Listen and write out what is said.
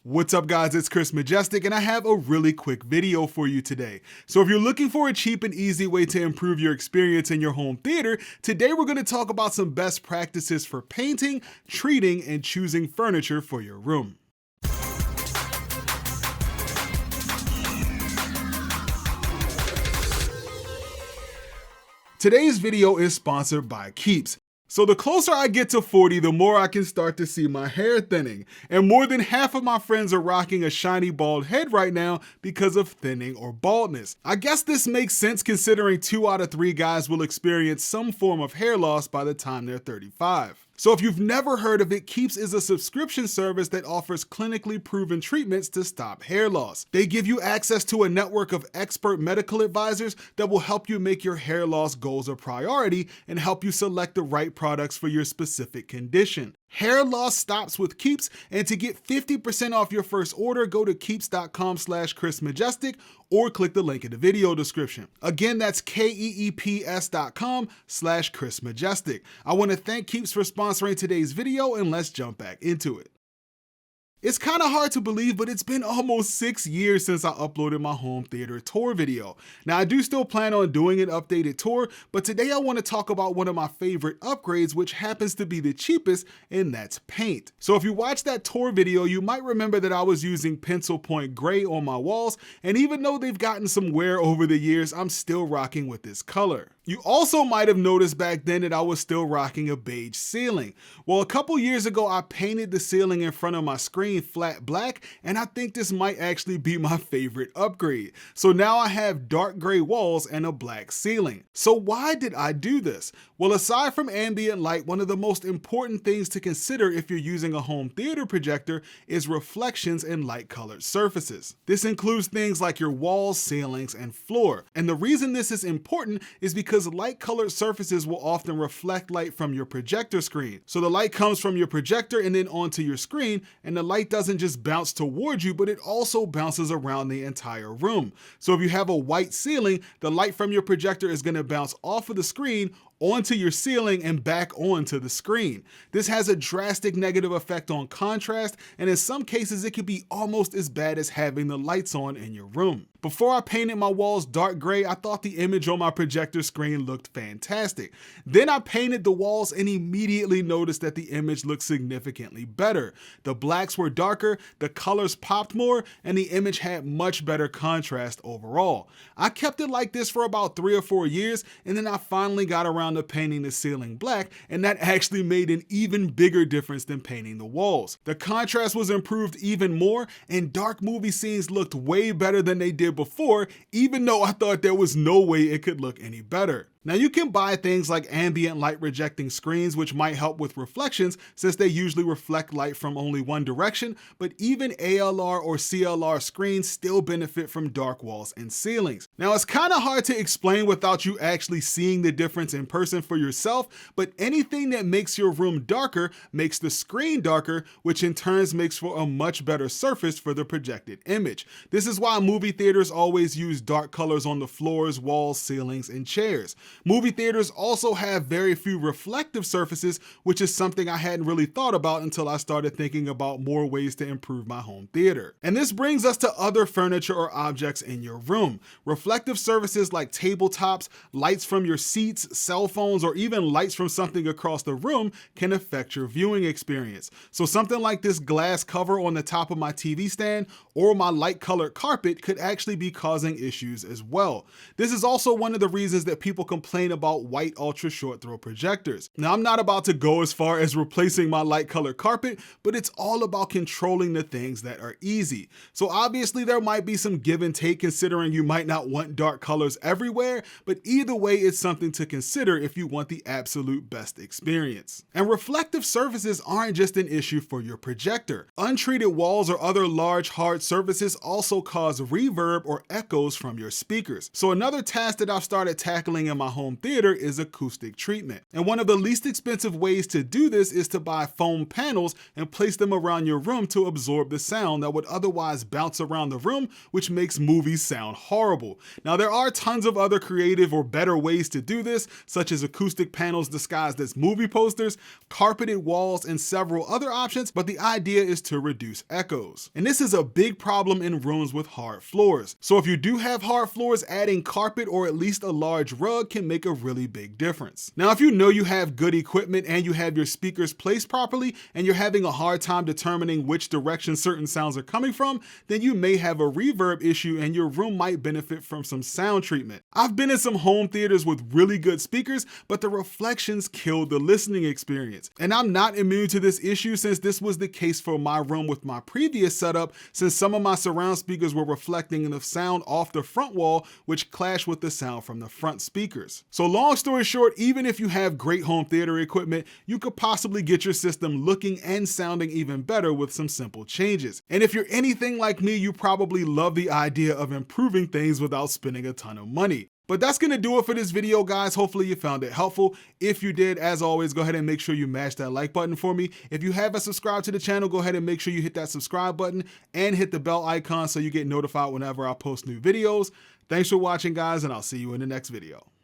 What's up guys, it's Chris Majestic and I have a really quick video for you today. So if you're looking for a cheap and easy way to improve your experience in your home theater, today we're going to talk about some best practices for painting, treating, and choosing furniture for your room. Today's video is sponsored by Keeps. So the closer I get to 40, the more I can start to see my hair thinning. And more than half of my friends are rocking a shiny bald head right now because of thinning or baldness. I guess this makes sense considering 2 out of 3 guys will experience some form of hair loss by the time they're 35. So if you've never heard of it, Keeps is a subscription service that offers clinically proven treatments to stop hair loss. They give you access to a network of expert medical advisors that will help you make your hair loss goals a priority and help you select the right products for your specific condition. Hair loss stops with Keeps, and to get 50% off your first order, go to keeps.com/chrismajestic or click the link in the video description. Again, that's keeps.com/chrismajestic. I want to thank Keeps for sponsoring today's video, and let's jump back into it. It's kind of hard to believe, but it's been almost 6 years since I uploaded my home theater tour video. Now, I do still plan on doing an updated tour, but today I want to talk about one of my favorite upgrades, which happens to be the cheapest, and that's paint. So if you watched that tour video, you might remember that I was using pencil point gray on my walls, and even though they've gotten some wear over the years, I'm still rocking with this color. You also might have noticed back then that I was still rocking a beige ceiling. Well, a couple years ago, I painted the ceiling in front of my screen flat black, and I think this might actually be my favorite upgrade. So now I have dark gray walls and a black ceiling. So why did I do this? Well, aside from ambient light, one of the most important things to consider if you're using a home theater projector is reflections in light-colored surfaces. This includes things like your walls, ceilings, and floor. And the reason this is important is because light-colored surfaces will often reflect light from your projector screen. So the light comes from your projector and then onto your screen, and the light doesn't just bounce towards you, but it also bounces around the entire room. So if you have a white ceiling, the light from your projector is going to bounce off of the screen onto your ceiling and back onto the screen. This has a drastic negative effect on contrast, and in some cases it can be almost as bad as having the lights on in your room. Before I painted my walls dark gray, I thought the image on my projector screen looked fantastic. Then I painted the walls and immediately noticed that the image looked significantly better. The blacks were darker, the colors popped more, and the image had much better contrast overall. I kept it like this for about 3 or 4 years, and then I finally got around to painting the ceiling black, and that actually made an even bigger difference than painting the walls. The contrast was improved even more, and dark movie scenes looked way better than they did before, even though I thought there was no way it could look any better. Now you can buy things like ambient light rejecting screens, which might help with reflections since they usually reflect light from only one direction, but even ALR or CLR screens still benefit from dark walls and ceilings. Now it's kind of hard to explain without you actually seeing the difference in person for yourself, but anything that makes your room darker makes the screen darker, which in turn makes for a much better surface for the projected image. This is why movie theaters always use dark colors on the floors, walls, ceilings, and chairs. Movie theaters also have very few reflective surfaces, which is something I hadn't really thought about until I started thinking about more ways to improve my home theater. And this brings us to other furniture or objects in your room. Reflective surfaces like tabletops, lights from your seats, cell phones, or even lights from something across the room can affect your viewing experience. So something like this glass cover on the top of my TV stand or my light colored carpet could actually be causing issues as well. This is also one of the reasons that people complain about white ultra short throw projectors. Now I'm not about to go as far as replacing my light colored carpet, but it's all about controlling the things that are easy. So obviously there might be some give and take considering you might not want dark colors everywhere, but either way it's something to consider if you want the absolute best experience. And reflective surfaces aren't just an issue for your projector. Untreated walls or other large hard surfaces also cause reverb or echoes from your speakers. So another task that I've started tackling in my home theater is acoustic treatment. And one of the least expensive ways to do this is to buy foam panels and place them around your room to absorb the sound that would otherwise bounce around the room, which makes movies sound horrible. Now, there are tons of other creative or better ways to do this, such as acoustic panels disguised as movie posters, carpeted walls, and several other options, but the idea is to reduce echoes. And this is a big problem in rooms with hard floors. So if you do have hard floors, adding carpet or at least a large rug can make a really big difference. Now, if you know you have good equipment and you have your speakers placed properly and you're having a hard time determining which direction certain sounds are coming from, then you may have a reverb issue and your room might benefit from some sound treatment. I've been in some home theaters with really good speakers, but the reflections killed the listening experience. And I'm not immune to this issue since this was the case for my room with my previous setup, since some of my surround speakers were reflecting the sound off the front wall, which clashed with the sound from the front speakers. So long story short, even if you have great home theater equipment, you could possibly get your system looking and sounding even better with some simple changes. And if you're anything like me, you probably love the idea of improving things without spending a ton of money. But that's gonna do it for this video, guys. Hopefully you found it helpful. If you did, as always, go ahead and make sure you mash that like button for me. If you haven't subscribed to the channel, go ahead and make sure you hit that subscribe button and hit the bell icon so you get notified whenever I post new videos. Thanks for watching, guys, and I'll see you in the next video.